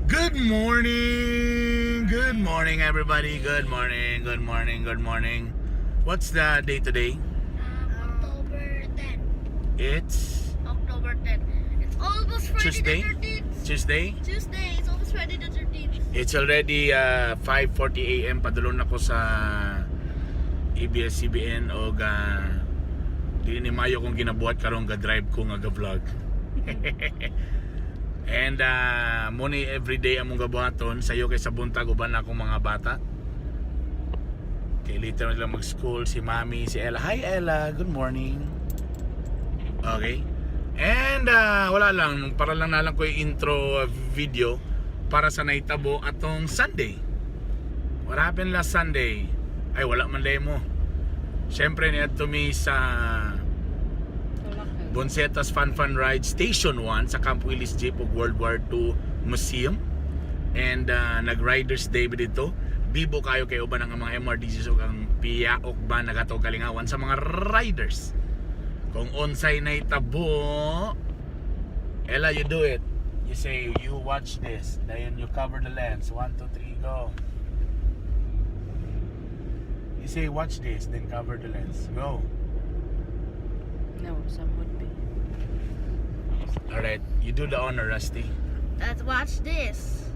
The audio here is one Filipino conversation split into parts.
Good morning everybody. Good morning. What's the day today? October 10. It's October 10. It's almost Friday Tuesday? the 13th. Tuesday. It's almost Friday the 13th. It's already 5:40 AM. Padulong ako sa ABS-CBN o di ni Mayo kong ginabuhat karong ga-drive ko nga ga-vlog. And muni everyday among gabuhaton sayo kay sa buntag uban akong mga bata. Kay later nila mag-school si Mami, si Ella. Hi Ella, good morning. Okay. And wala lang, para lang nalang ko yung intro video para sa naitabo atong Sunday. What happened last Sunday? Ay wala man mo. Siyempre niadto mi sa Bonsetas Fun Ride Station 1 sa Camp Willis Jeep ug World War II Museum. And nag-Riders Day dito. Bibo kayo kay uban ang mga MRDCs ug ang piyaok ba nagatog kalingawan sa mga riders. Kung onsay na itabo, Ella, you do it. You say, you watch this. Then you cover the lens. 1, 2, 3, go. You say, watch this. Then cover the lens. Go. No, some would be. Alright, you do the honor, Rusty. Let's watch this.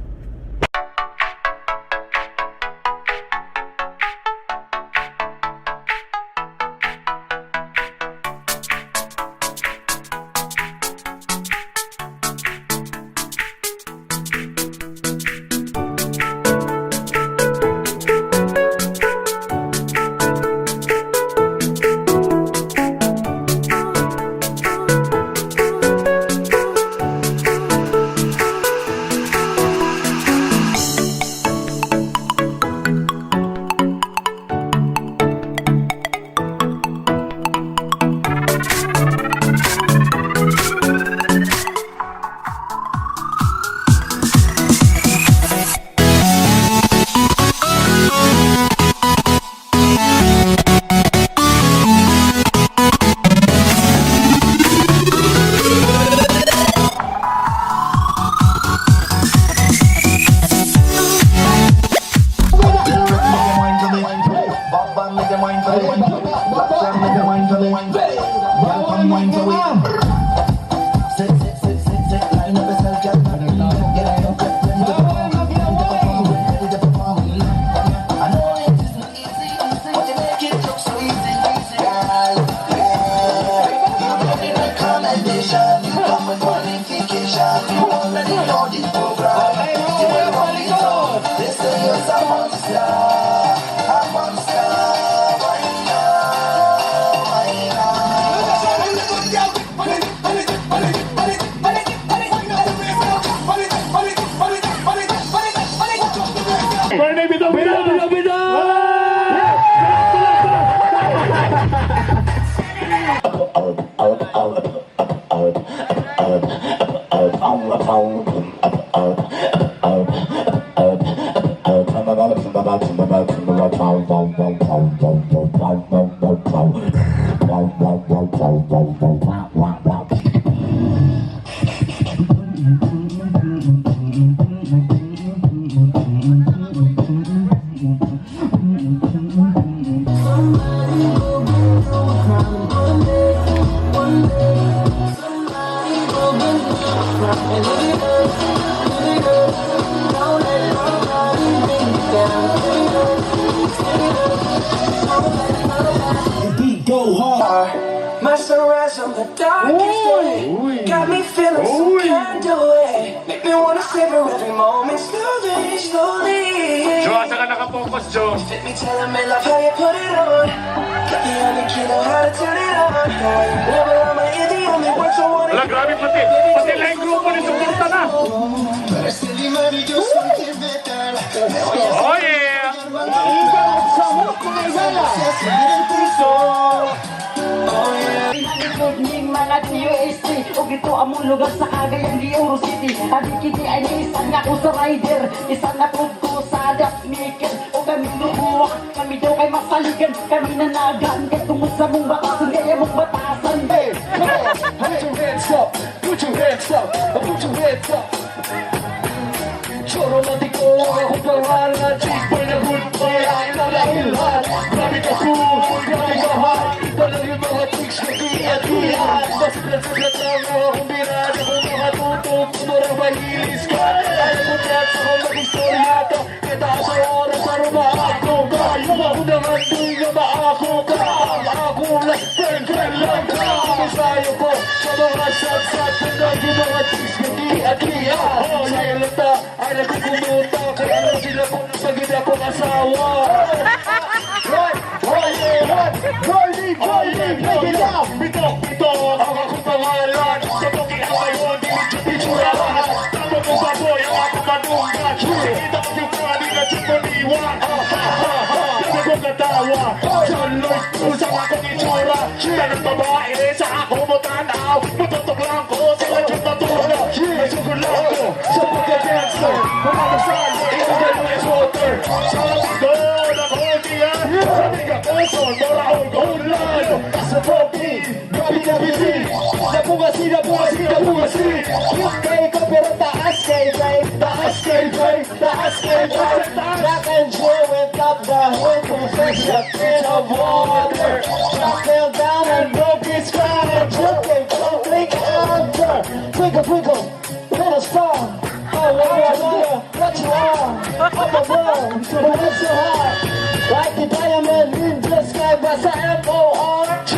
My sunrise on the darkest day got me feeling so kind of way. Make me wanna savor every moment slowly, slowly. Joe, asa ka nakapokus, Joe? Fit me, telling me love how you put it on. Got me on the key, know how to turn it on. Never on my ear, the only words I wanna. Wala, grabe pati. Pati lang yung grupo ni suporta na. Oh yeah! Ning mga TUSC o gito among lugar sa Cagayan de Oro City. Adik kiti ay isan nga ko sa rider, isan na po ko sa dasmikin o kami lubuwak, kami daw kay masaligan, kami nanagan kay tungod sa mong batasan, kaya mong batasan. Hey, put your hands up, put your hands up, put your hands up. romantiko ako pangalan Chickboy na goodbye, akin na lahilan Grabe ka cool, grabe ka hot Walang yung mga chicks na kiat-kiat Masuglat-suglat lang akong birada Kung makatutok, tumurang mahilis ka Alam mo na sa kong mag-istorya ka Kita sa oras sa rumaako ka Yung ako naman do'y na maako ka Ako lang, friend lang ka Isayo ko sa mga sat-sat Pagkat yung mga chicks na kiat-kiat Sa ilata ay nagkukumuta Kaya lang sila kung nasagin akong asawa Bitok, ang akong pangalan Sa toki ang ngayon, dinitsurahan Tama mo baboy, ang akong manungan Kita ko yung pwede na siponiwan Dami kong katawa John Lloyd, usang akong itsura Tanong babae sa akong mutanaw Matutok lang ko, sila yung matuna May sugod lang ko, sa pagka-dancer Pumakasali, ito gano'y exporter Sa linggo, nag-audian Sabi ka person, mora akong golan Sa pogi, gabi-gabi Napungasi Kay ka pero taas kay babe Black and joy went up the hill Perfection in a water Shot fell down and broke his crown And took a floating under Twinkle, twinkle, little star I wonder what you are Up above, but not so high Like the diamond in the sky What's a M-O-R? What's a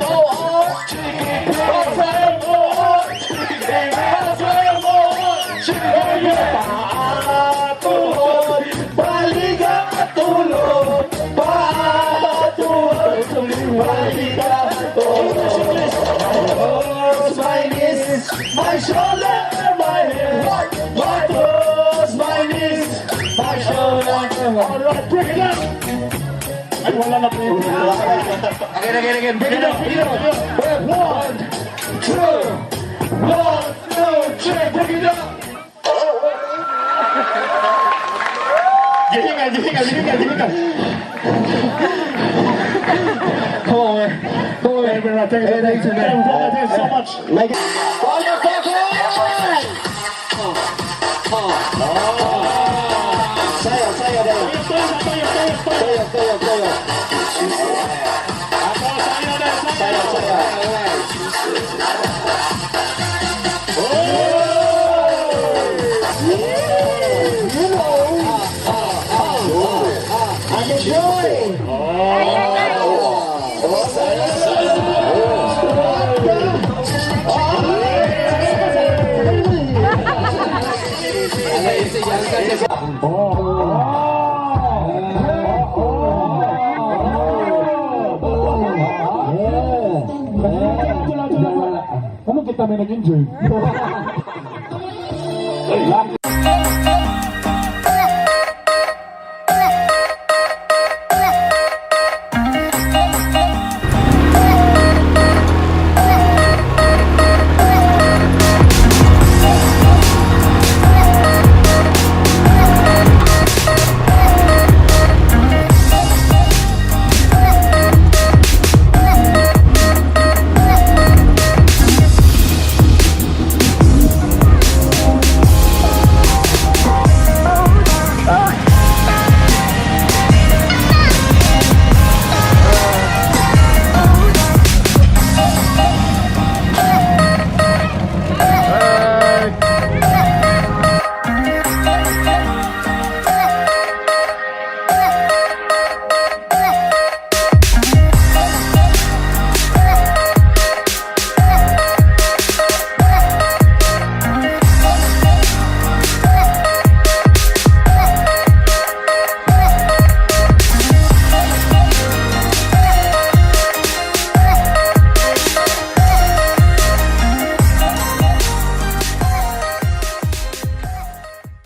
M-O-R? What's a M-O-R? What's a M-O-R? Paatuhod, baligatulog Paatuhod, baligatulog What's my knees, my shoulder, my head What was my knees, my shoulder Alright, break it up! Ay, wala na po yun. Again. Break it up. 1, 2, 3, break it up! Gihinga. Come on, man. Thank you so much. Like it. Sayo deh. Kamu kita main enjoy.